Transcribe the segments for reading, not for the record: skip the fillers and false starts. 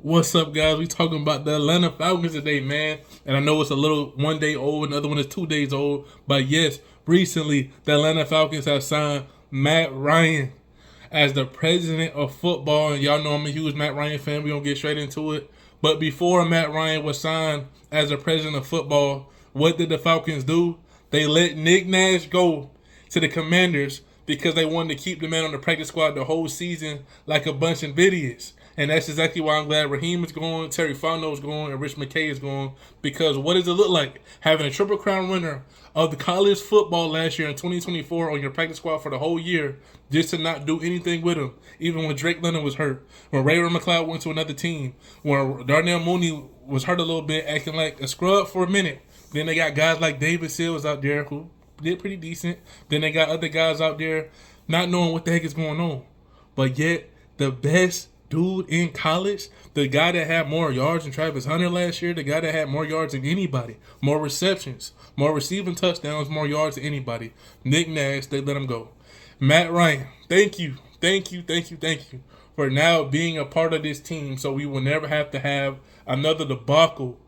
What's up, guys? We talking about the Atlanta Falcons today, man. And I know it's a little 1 day old, another one is 2 days old. But yes, recently the Atlanta Falcons have signed Matt Ryan as the president of football. And y'all know I'm a huge Matt Ryan fan. We're gonna get straight into it. But before Matt Ryan was signed as the president of football, what did the Falcons do? They let Nick Nash go to the Commanders because they wanted to keep the man on the practice squad the whole season like a bunch of idiots. And that's exactly why I'm glad Raheem is going, Terry Fontenot is going, and Rich McKay is going. Because what does it look like having a Triple Crown winner of the college football last year in 2024 on your practice squad for the whole year just to not do anything with him, even when Drake London was hurt, when Ray-Ray McCloud went to another team, when Darnell Mooney was hurt a little bit, acting like a scrub for a minute. Then they got guys like David Sills out there who did pretty decent. Then they got other guys out there not knowing what the heck is going on. But yet, the best dude in college, the guy that had more yards than Travis Hunter last year, the guy that had more yards than anybody, more receptions, more receiving touchdowns, more yards than anybody, Nick Nash, they let him go. Matt Ryan, thank you for now being a part of this team so we will never have to have another debacle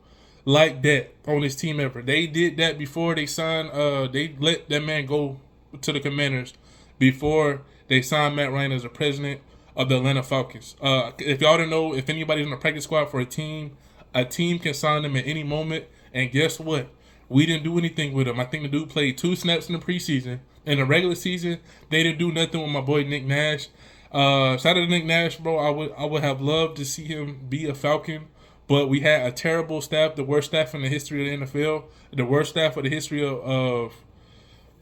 like that on this team ever. They did that before they signed, they let that man go to the Commanders before they signed Matt Ryan as the president of the Atlanta Falcons. If y'all don't know, if anybody's on the practice squad for a team can sign them at any moment. And guess what? We didn't do anything with him. I think the dude played 2 snaps in the preseason. In the regular season, they didn't do nothing with my boy Nick Nash. Shout out to Nick Nash, bro. I would have loved to see him be a Falcon, but we had a terrible staff, the worst staff in the history of the NFL, the worst staff of the history of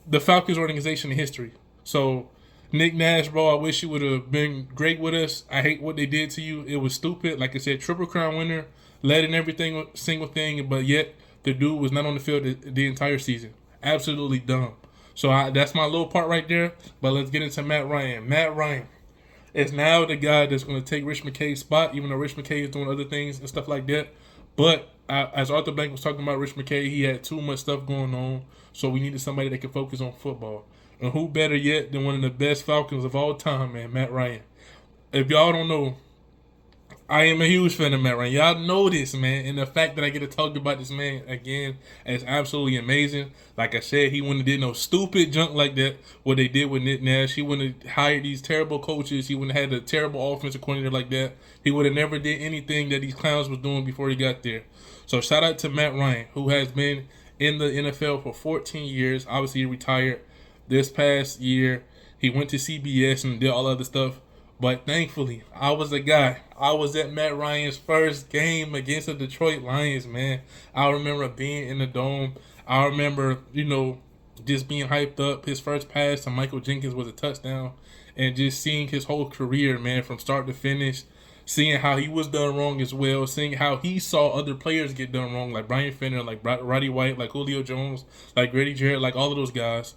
the Falcons organization in history. So Nick Nash, bro, I wish you would have been great with us. I hate what they did to you. It was stupid. Like I said, Triple Crown winner, led in everything, single thing, but yet the dude was not on the field the entire season. Absolutely dumb. So that's my little part right there. But let's get into Matt Ryan. Matt Ryan is now the guy that's going to take Rich McKay's spot, even though Rich McKay is doing other things and stuff like that. But as Arthur Blank was talking about Rich McKay, he had too much stuff going on, so we needed somebody that could focus on football. And who better yet than one of the best Falcons of all time, man, Matt Ryan. If y'all don't know, I am a huge fan of Matt Ryan. Y'all know this, man. And the fact that I get to talk about this man again is absolutely amazing. Like I said, he wouldn't have did no stupid junk like that, what they did with Nick Nash. He wouldn't have hired these terrible coaches. He wouldn't have had a terrible offensive coordinator like that. He would have never did anything that these clowns was doing before he got there. So shout out to Matt Ryan, who has been in the NFL for 14 years. Obviously, he retired this past year. He went to CBS and did all other stuff. But thankfully, I was the guy. I was at Matt Ryan's first game against the Detroit Lions, man. I remember being in the dome. I remember, just being hyped up. His first pass to Michael Jenkins was a touchdown. And just seeing his whole career, man, from start to finish. Seeing how he was done wrong as well. Seeing how he saw other players get done wrong, like Brian Finner, like Roddy White, like Julio Jones, like Grady Jarrett, like all of those guys.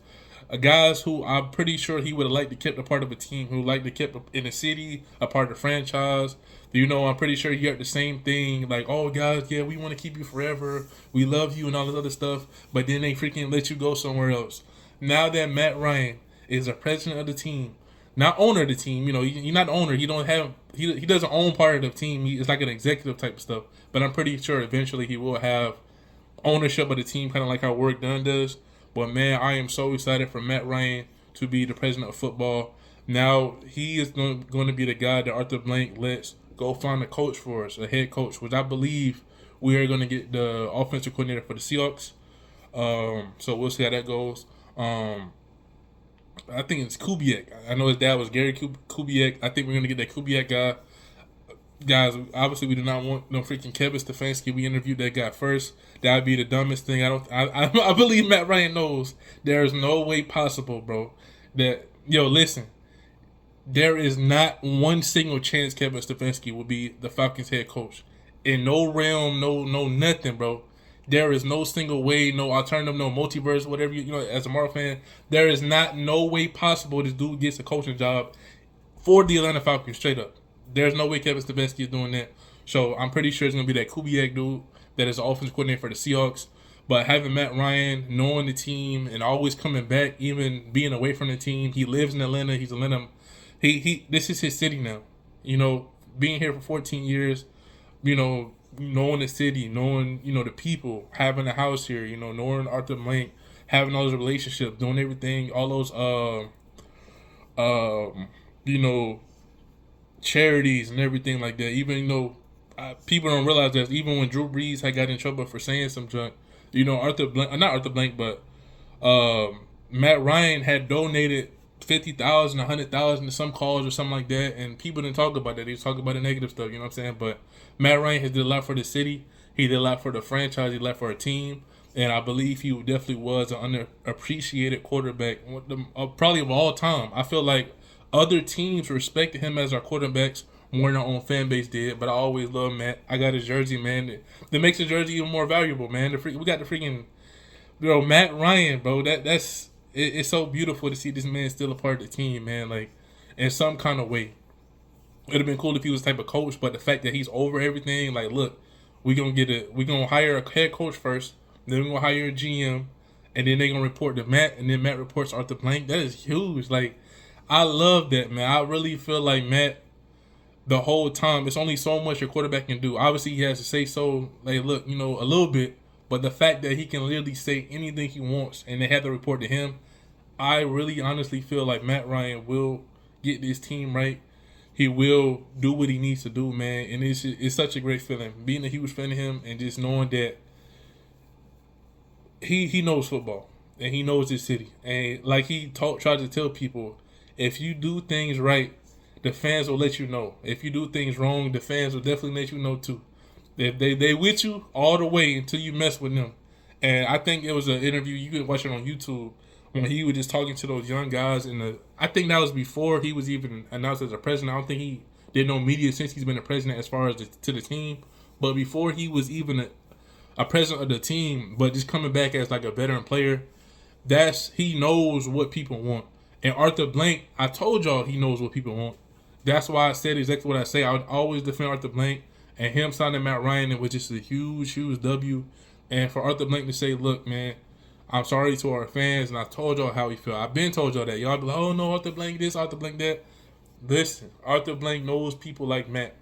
Guys who I'm pretty sure he would have liked to keep a part of a team, who liked to keep in the city, a part of the franchise. I'm pretty sure he heard the same thing, like, oh, guys, yeah, we want to keep you forever. We love you and all this other stuff. But then they freaking let you go somewhere else. Now that Matt Ryan is the president of the team, not owner of the team, you're not the owner. He doesn't own part of the team. It's like an executive type of stuff. But I'm pretty sure eventually he will have ownership of the team, kind of like how Work Done does. But, man, I am so excited for Matt Ryan to be the president of football. Now, he is going to be the guy that Arthur Blank lets go find a coach for us, a head coach, which I believe we are going to get the offensive coordinator for the Seahawks. So we'll see how that goes. I think it's Kubiak. I know his dad was Gary Kubiak. I think we're going to get that Kubiak guy. Guys, obviously we do not want no freaking Kevin Stefanski. We interviewed that guy first. That would be the dumbest thing. I believe Matt Ryan knows there is no way possible, bro. Listen, there is not one single chance Kevin Stefanski will be the Falcons head coach. In no realm, no nothing, bro. There is no single way, no alternative, no multiverse, whatever as a Marvel fan, there is no way possible this dude gets a coaching job for the Atlanta Falcons straight up. There's no way Kevin Stefanski is doing that. So I'm pretty sure it's going to be that Kubiak dude that is the offensive coordinator for the Seahawks. But having Matt Ryan, knowing the team, and always coming back, even being away from the team, he lives in Atlanta. This is his city now. Being here for 14 years, you know, knowing the city, knowing, you know, the people, having a house here, you know, knowing Arthur Blank, having all those relationships, doing everything, all those you know, charities and everything like that. Even, you know, people don't realize that even when Drew Brees had got in trouble for saying some junk, you know, Arthur Blank, not Arthur Blank, but Matt Ryan had donated 50,000, 100,000 to some cause or something like that, and people didn't talk about that. They just talk about the negative stuff. You know what I'm saying? But Matt Ryan has did a lot for the city. He did a lot for the franchise. He did a lot for a team, and I believe he definitely was an underappreciated quarterback, probably of all time. I feel like other teams respected him as our quarterbacks more than our own fan base did. But I always love Matt. I got his jersey, man. That makes his jersey even more valuable, man. We got the freaking, Matt Ryan, bro. It's so beautiful to see this man still a part of the team, man. Like, in some kind of way, it'd have been cool if he was the type of coach, but the fact that he's over everything, like, look, we gonna hire a head coach first, then we're gonna hire a GM, and then they're gonna report to Matt, and then Matt reports Arthur Blank. That is huge. Like, I love that, man. I really feel like Matt, the whole time, it's only so much your quarterback can do. Obviously, he has to say so, like, look, you know, a little bit. But the fact that he can literally say anything he wants and they have to report to him, I really honestly feel like Matt Ryan will get this team right. He will do what he needs to do, man. And it's such a great feeling. Being a huge fan of him and just knowing that he knows football and he knows this city. And like he tried to tell people, if you do things right, the fans will let you know. If you do things wrong, the fans will definitely let you know too. They with you all the way until you mess with them. And I think it was an interview, you could watch it on YouTube, when he was just talking to those young guys. I think that was before he was even announced as a president. I don't think he did no media since he's been a president as far as to the team. But before he was even a president of the team, but just coming back as like a veteran player, he knows what people want. And Arthur Blank, I told y'all he knows what people want. That's why I said exactly what I say. I would always defend Arthur Blank. And him signing Matt Ryan, it was just a huge, huge W. And for Arthur Blank to say, look, man, I'm sorry to our fans, and I told y'all how he felt. I've been told y'all that. Y'all be like, oh, no, Arthur Blank this, Arthur Blank that. Listen, Arthur Blank knows people like Matt.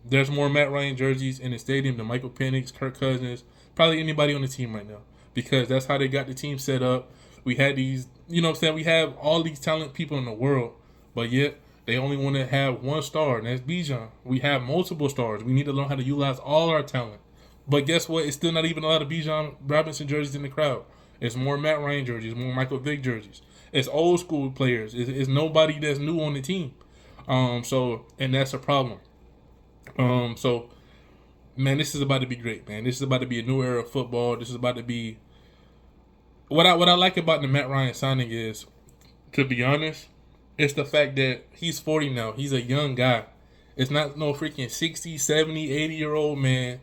There's more Matt Ryan jerseys in the stadium than Michael Penix, Kirk Cousins, probably anybody on the team right now. Because that's how they got the team set up. We had these, you know what I'm saying, we have all these talented people in the world, but yet they only want to have one star, and that's Bijan. We have multiple stars. We need to learn how to utilize all our talent. But guess what? It's still not even a lot of Bijan Robinson jerseys in the crowd. It's more Matt Ryan jerseys, more Michael Vick jerseys. It's old school players. It's nobody that's new on the team. And that's a problem. So, man, this is about to be great, man. This is about to be a new era of football. This is about to be what I like about the Matt Ryan signing is, to be honest, it's the fact that he's 40 now. He's a young guy. It's not no freaking 60, 70, 80-year-old man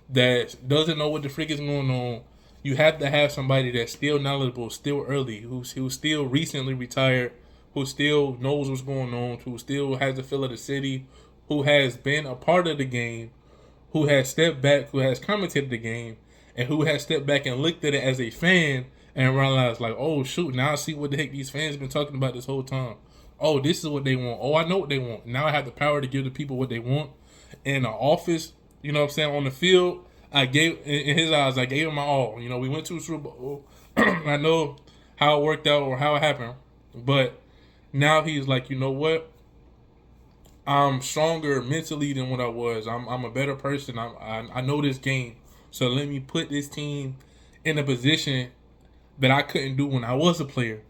that doesn't know what the freak is going on. You have to have somebody that's still knowledgeable, still early, who's still recently retired, who still knows what's going on, who still has the feel of the city, who has been a part of the game, who has stepped back, who has commentated the game, and who has stepped back and looked at it as a fan and realized, like, oh, shoot, now I see what the heck these fans have been talking about this whole time. Oh, this is what they want. Oh, I know what they want. Now I have the power to give the people what they want. In the office, you know what I'm saying, on the field, in his eyes, I gave him my all. You know, we went to a Super Bowl. I know how it worked out or how it happened. But now he's like, you know what? I'm stronger mentally than what I was. I'm a better person. I know this game. So let me put this team in a position that I couldn't do when I was a player.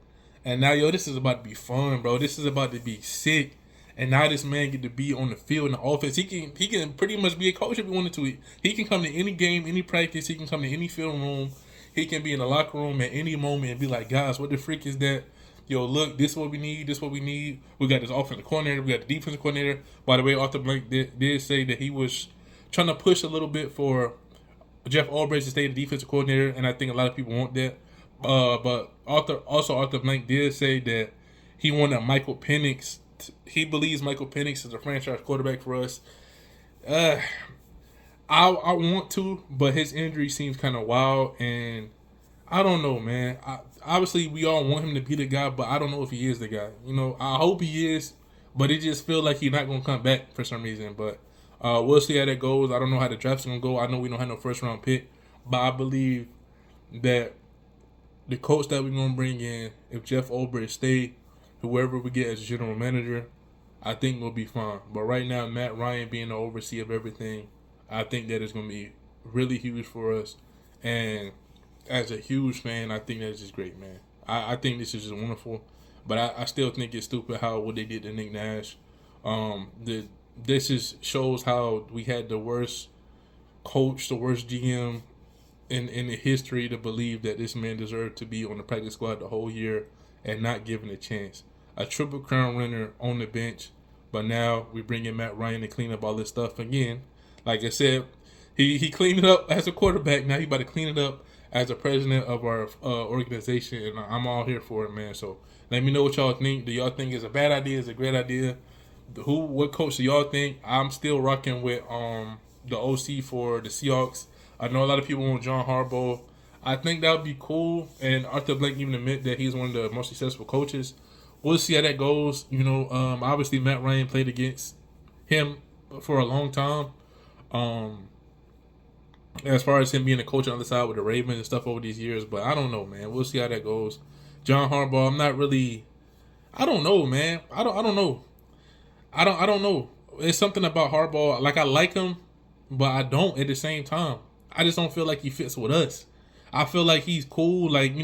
And now, this is about to be fun, bro. This is about to be sick. And now this man get to be on the field in the offense. He can pretty much be a coach if he wanted to. He can come to any game, any practice. He can come to any film room. He can be in the locker room at any moment and be like, guys, what the freak is that? Yo, look, this is what we need. This is what we need. We got this offensive coordinator. We got the defensive coordinator. By the way, Arthur Blank did say that he was trying to push a little bit for Jeff Albrecht to stay the defensive coordinator, and I think a lot of people want that. But Arthur Blank did say that he wanted Michael Penix. He believes Michael Penix is a franchise quarterback for us. I want to, but his injury seems kind of wild, and I don't know, man. Obviously, we all want him to be the guy, but I don't know if he is the guy. You know, I hope he is, but it just feels like he's not going to come back for some reason. But We'll see how that goes. I don't know how the draft's gonna go. I know we don't have no first round pick, but I believe that the coach that we're gonna bring in, if Jeff Ulbrich stay, whoever we get as general manager, I think we'll be fine. But right now, Matt Ryan being the overseer of everything, I think that is gonna be really huge for us. And as a huge fan, I think that's just great, man. I think this is just wonderful. But I still think it's stupid how what they did to Nick Nash. This just shows how we had the worst coach, the worst GM in the history to believe that this man deserved to be on the practice squad the whole year and not given a chance. A triple crown winner on the bench, but now we bring in Matt Ryan to clean up all this stuff again. Like I said, he cleaned it up as a quarterback. Now he about to clean it up as a president of our organization, and I'm all here for it, man. So let me know what y'all think. Do y'all think it's a bad idea? Is it a great idea? What coach do y'all think? I'm still rocking with the OC for the Seahawks. I know a lot of people want John Harbaugh. I think that would be cool, and Arthur Blank even admit that he's one of the most successful coaches. We'll see how that goes. Obviously Matt Ryan played against him for a long time. As far as him being a coach on the other side with the Ravens and stuff over these years, but I don't know, man. We'll see how that goes. John Harbaugh, I'm not really. I don't know, man. I don't know. I don't know. It's something about Harbaugh. Like I like him, but I don't at the same time. I just don't feel like he fits with us. I feel like he's cool. Like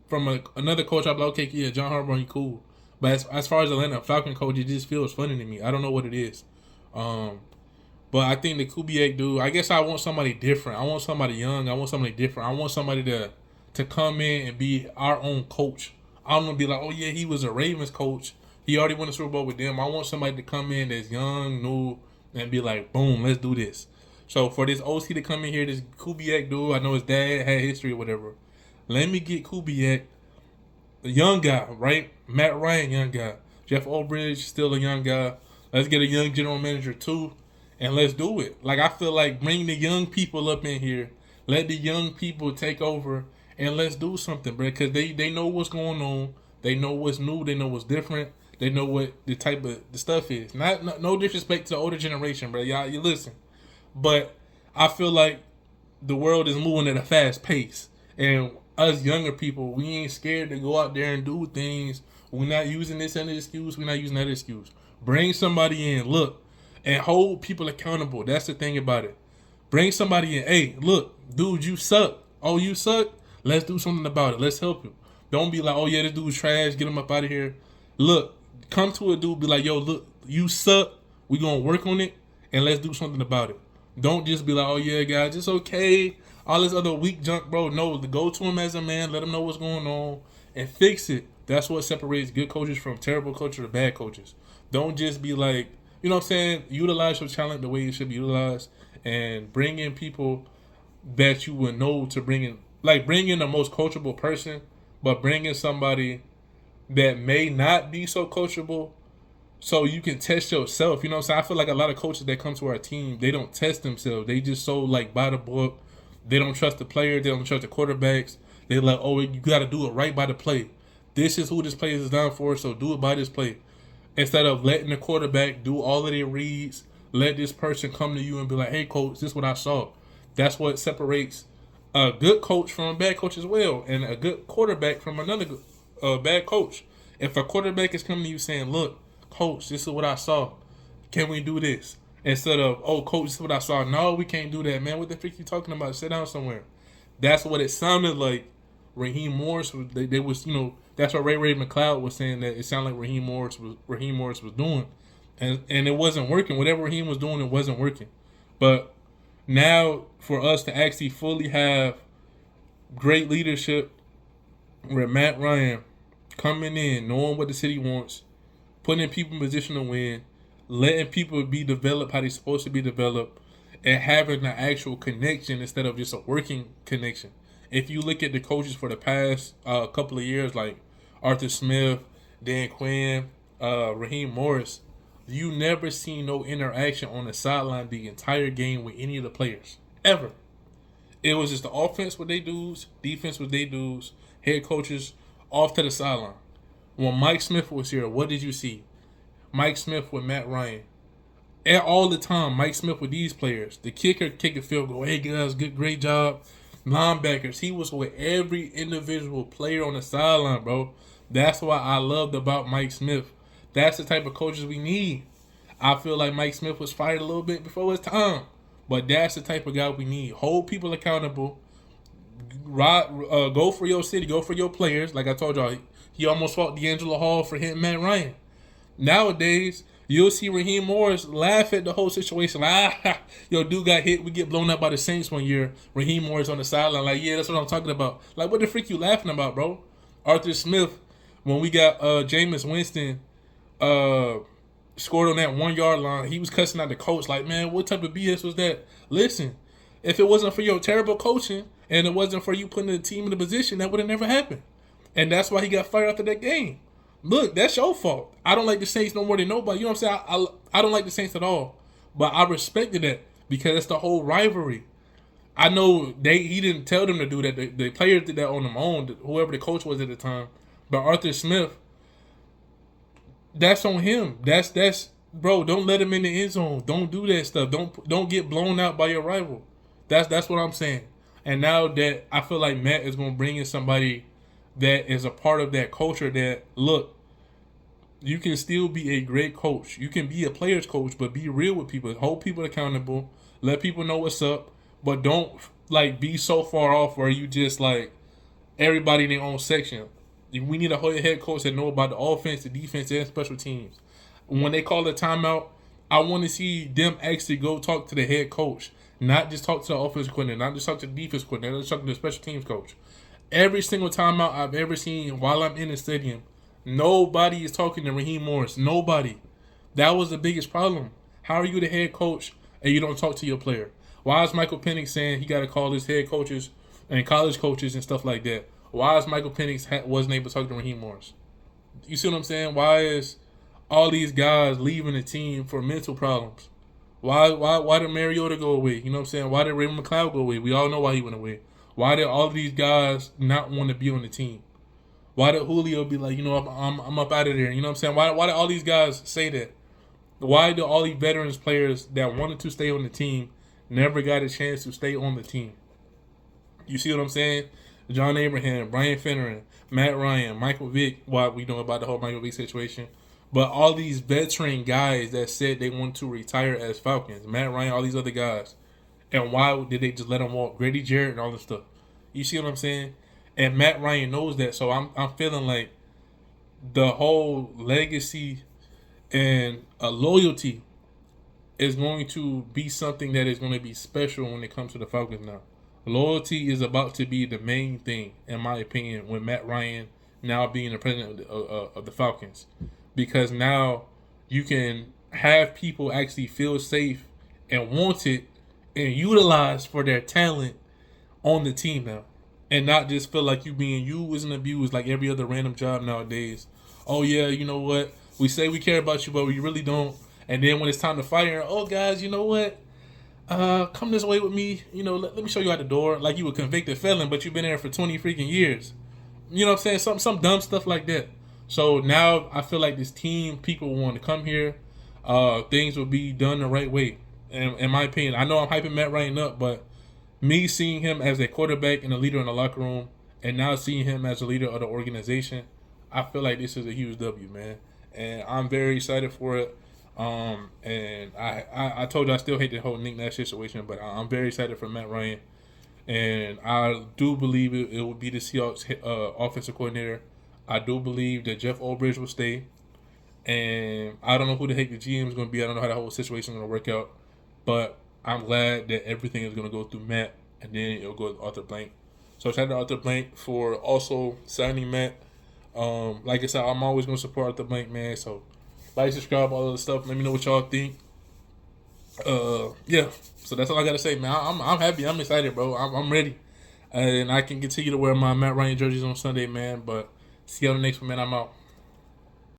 from another coach, I'd be like, okay, yeah, John Harbaugh, he cool. But as far as Atlanta Falcon coach, it just feels funny to me. I don't know what it is. But I think the Kubiak dude, I guess I want somebody different. I want somebody young. I want somebody different. I want somebody to come in and be our own coach. I don't want to be like, oh yeah, he was a Ravens coach. He already won the Super Bowl with them. I want somebody to come in that's young, new, and be like, boom, let's do this. So for this OC to come in here, this Kubiak dude, I know his dad had history or whatever. Let me get Kubiak, a young guy, right? Matt Ryan, young guy. Jeff Ulbrich, still a young guy. Let's get a young general manager too, and let's do it. Like I feel like bring the young people up in here. Let the young people take over, and let's do something, bro. Because they know what's going on. They know what's new. They know what's different. They know what the type of the stuff is. No disrespect to the older generation, bro. Y'all, you listen. But I feel like the world is moving at a fast pace. And us younger people, we ain't scared to go out there and do things. We're not using this as an excuse. We're not using that excuse. Bring somebody in, look, and hold people accountable. That's the thing about it. Bring somebody in. Hey, look, dude, you suck. Oh, you suck? Let's do something about it. Let's help you. Don't be like, oh, yeah, this dude's trash. Get him up out of here. Look, come to a dude, be like, yo, look, you suck. We're going to work on it, and let's do something about it. Don't just be like, oh, yeah, guys, it's okay. All this other weak junk, bro. No, go to him as a man. Let him know what's going on and fix it. That's what separates good coaches from terrible coaches or bad coaches. Don't just be like, you know what I'm saying? Utilize your talent the way it should be utilized and bring in people that you would know to bring in. Like, bring in the most coachable person, but bring in somebody that may not be so coachable so you can test yourself. You know what I'm saying? I feel like a lot of coaches that come to our team, they don't test themselves. They just so, like, by the book. They don't trust the players. They don't trust the quarterbacks. They're like, oh, you got to do it right by the play. This is who this play is done for, so do it by this play. Instead of letting the quarterback do all of their reads, let this person come to you and be like, hey, coach, this is what I saw. That's what separates a good coach from a bad coach as well, and a good quarterback from another bad coach. If a quarterback is coming to you saying, look, coach, this is what I saw. Can we do this? Instead of, oh, coach, this is what I saw. No, we can't do that, man. What the freak you talking about? Sit down somewhere. That's what it sounded like. Raheem Morris, they was, that's what Ray McLeod was saying, that it sounded like Raheem Morris was doing. And it wasn't working. Whatever Raheem was doing, it wasn't working. But now, for us to actually fully have great leadership with Matt Ryan coming in, knowing what the city wants, putting people in position to win, letting people be developed how they're supposed to be developed, and having an actual connection instead of just a working connection. If you look at the coaches for the past couple of years, like Arthur Smith, Dan Quinn, Raheem Morris, you never see no interaction on the sideline the entire game with any of the players. Ever. It was just the offense with they dudes, defense with they dudes, head coaches off to the sideline. When Mike Smith was here, what did you see? Mike Smith with Matt Ryan. all the time, Mike Smith with these players. The kicker kick a field goal. Hey guys, great job. Linebackers. He was with every individual player on the sideline, bro. That's what I loved about Mike Smith. That's the type of coaches we need. I feel like Mike Smith was fired a little bit before his time, but that's the type of guy we need. Hold people accountable. Go for your city. Go for your players. Like I told y'all, he almost fought D'Angelo Hall for hitting Matt Ryan. Nowadays, you'll see Raheem Morris laugh at the whole situation. Like, yo, dude got hit. We get blown up by the Saints one year. Raheem Morris on the sideline. Like, yeah, that's what I'm talking about. Like, what the freak you laughing about, bro? Arthur Smith, when we got Jameis Winston scored on that 1 yard line, he was cussing out the coach. Like, man, what type of BS was that? Listen, if it wasn't for your terrible coaching and it wasn't for you putting the team in the position, that would have never happened. And that's why he got fired after that game. Look, that's your fault. I don't like the Saints no more than nobody. You know what I'm saying? I don't like the Saints at all. But I respected that because it's the whole rivalry. I know he didn't tell them to do that. The players did that on their own, whoever the coach was at the time. But Arthur Smith, that's on him. That's bro, don't let him in the end zone. Don't do that stuff. Don't get blown out by your rival. That's what I'm saying. And now that I feel like Matt is going to bring in somebody that is a part of that culture that, look, you can still be a great coach. You can be a player's coach, but be real with people. Hold people accountable. Let people know what's up. But don't, like, be so far off where you just, like, everybody in their own section. We need a whole head coach that know about the offense, the defense, and special teams. When they call a timeout, I want to see them actually go talk to the head coach. Not just talk to the offensive coordinator. Not just talk to the defense coordinator. Not just talk to the special teams coach. Every single timeout I've ever seen while I'm in the stadium, nobody is talking to Raheem Morris. Nobody. That was the biggest problem. How are you the head coach and you don't talk to your player? Why is Michael Penix saying he got to call his head coaches and college coaches and stuff like that? Why is Michael Penix wasn't able to talk to Raheem Morris? You see what I'm saying? Why is all these guys leaving the team for mental problems? Why did Mariota go away? You know what I'm saying? Why did Raymond McLeod go away? We all know why he went away. Why did all of these guys not want to be on the team? Why did Julio be like, you know, I'm up out of there? You know what I'm saying? Why did all these guys say that? Why do all these veterans players that wanted to stay on the team never got a chance to stay on the team? You see what I'm saying? John Abraham, Brian Finneran, Matt Ryan, Michael Vick. What we know about the whole Michael Vick situation. But all these veteran guys that said they want to retire as Falcons, Matt Ryan, all these other guys. And why did they just let him walk? Grady Jarrett and all this stuff. You see what I'm saying? And Matt Ryan knows that. So I'm feeling like the whole legacy and loyalty is going to be something that is going to be special when it comes to the Falcons now. Loyalty is about to be the main thing, in my opinion, with Matt Ryan now being the president of the Falcons. Because now you can have people actually feel safe and wanted and utilized for their talent on the team now. And not just feel like you being used and abused like every other random job nowadays. Oh, yeah, you know what? We say we care about you, but we really don't. And then when it's time to fire, oh, guys, you know what? Come this way with me. You know, let me show you out the door. Like you a convicted felon, but you've been there for 20 freaking years. You know what I'm saying? Some dumb stuff like that. So now I feel like this team, people want to come here. Things will be done the right way. And in my opinion, I know I'm hyping Matt Ryan up, but me seeing him as a quarterback and a leader in the locker room, and now seeing him as a leader of the organization, I feel like this is a huge W, man. And I'm very excited for it. And I told you I still hate the whole Nick Nash situation, but I'm very excited for Matt Ryan. And I do believe it will be the Seahawks offensive coordinator. I do believe that Jeff Ulbrich will stay. And I don't know who the heck the GM is going to be. I don't know how the whole situation is going to work out. But I'm glad that everything is going to go through Matt, and then it'll go to Arthur Blank. So shout out to Arthur Blank for also signing Matt. Like I said, I'm always going to support Arthur Blank, man. So like, subscribe, all of the stuff. Let me know what y'all think. Yeah. So that's all I got to say, man. I'm happy. I'm excited, bro. I'm ready. And I can continue to wear my Matt Ryan jerseys on Sunday, man. But see you on the next one, man. I'm out.